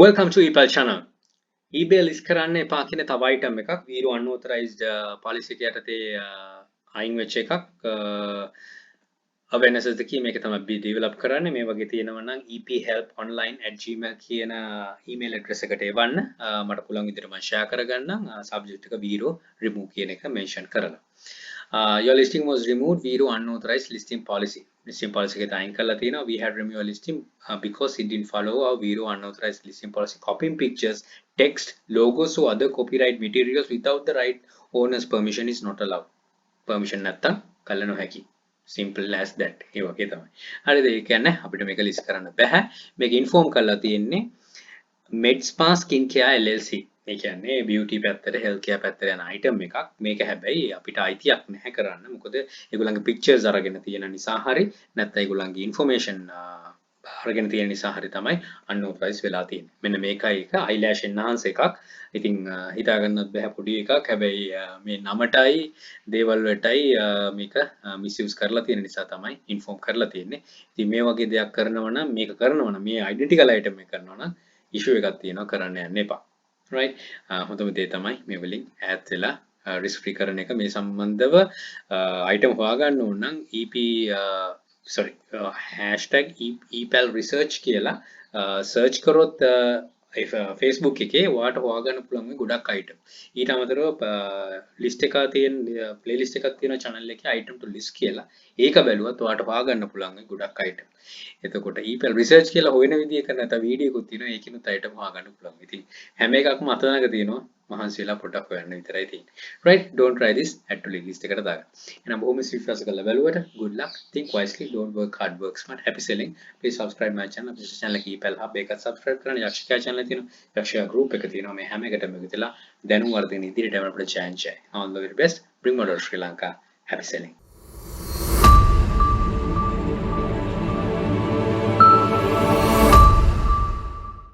Welcome to ePal channel. eBay list කරන්න එපා කියන තව item එකක් VeRO Unauthorized policy එක යටතේ අයින් වෙච්ච එකක් awareness එකකින් මේක තමයි develop කරන්නේ මේ වගේ තියෙනවා නම් ephelponline@gmail කියන email address එකට එවන්න මට පුළුවන් විදිහට මම share කරගන්නම් subject එක VeRO remove කියන එක mention කරලා your listing was removed VeRO unauthorized listing policy එක අයින් කරලා තියෙනවා we had removed your listing because it didn't follow our VeRO unauthorized listing policy copying pictures text logos or other copyright materials without the right owner's permission is not allowed permission නැත්තම් කළ නොහැකි simple as that ඒ වගේ තමයි හරිද ඒ කියන්නේ අපිට මේක list කරන්න බෑ මේක inform කරලා තියෙන්නේ Medspa Skincare LLC ඒ කියන්නේ beauty පැත්තට health care පැත්තට යන item එකක් මේක හැබැයි අපිට අයිතියක් නැහැ කරන්න මොකද ඒගොල්ලන්ගේ pictures අරගෙන තියෙන නිසා හරි නැත්නම් ඒගොල්ලන්ගේ information අරගෙන තියෙන නිසා හරි තමයි unauthorized වෙලා තියෙන්නේ මෙන්න මේකයි එක eyelash enhance එකක් ඉතින් හිතා ගන්නත් බෑ පොඩි එකක් හැබැයි මේ නමටයි දේවල් වලටයි මේක misuse කරලා තියෙන නිසා තමයි inform කරලා තියෙන්නේ ඉතින් මේ වගේ දෙයක් කරනවා නම් මේක කරනවා නම් මේ identical item එක කරනවා නම් issue එකක් තියෙනවා කරන්න යන්න එපා right හොඳම දේ තමයි මේ වලින් ඈත් වෙලා risk free කරන එක මේ සම්බන්ධව item හොයාගන්න ඕන නම් #epal research කියලා search කරොත් Facebook එකේ ඔයාලට හොයාගන්න පුළුවන් මේ ගොඩක් item ඊට අමතරව list එකක තියෙන playlist එකක් තියෙනවා channel එකේ item to list කියලා ඒක බැලුවත් ඔයාලට හොයාගන්න පුළුවන් මේ ගොඩක් item එතකොට epal research කියලා හොයන විදිය කරන නැත්නම් වීඩියෝ එකක් තියෙනවා ඒකිනුත් item හොයාගන්න පුළුවන් ඉතින් හැම එකක්ම අතනක තියෙනවා මහන්සි වෙලා පොඩක් හොයන්න විතරයි තියෙන්නේ right don't try this add to list එකට දාගන්න එහෙනම් බොහොම refresh කරලා බලුවට good luck think wisely don't work hard work smart happy selling please subscribe my channel this channel එක epal hub එකත් subscribe කරන්න යක්ෂිකා channel එක තියෙනවා යක්ෂිකා group එක තියෙනවා මේ හැම එකටම එකතුලා දැනුම් වර්ධන ඉදිරියට යන්න අපිට chance all the very best bring model Sri Lanka happy selling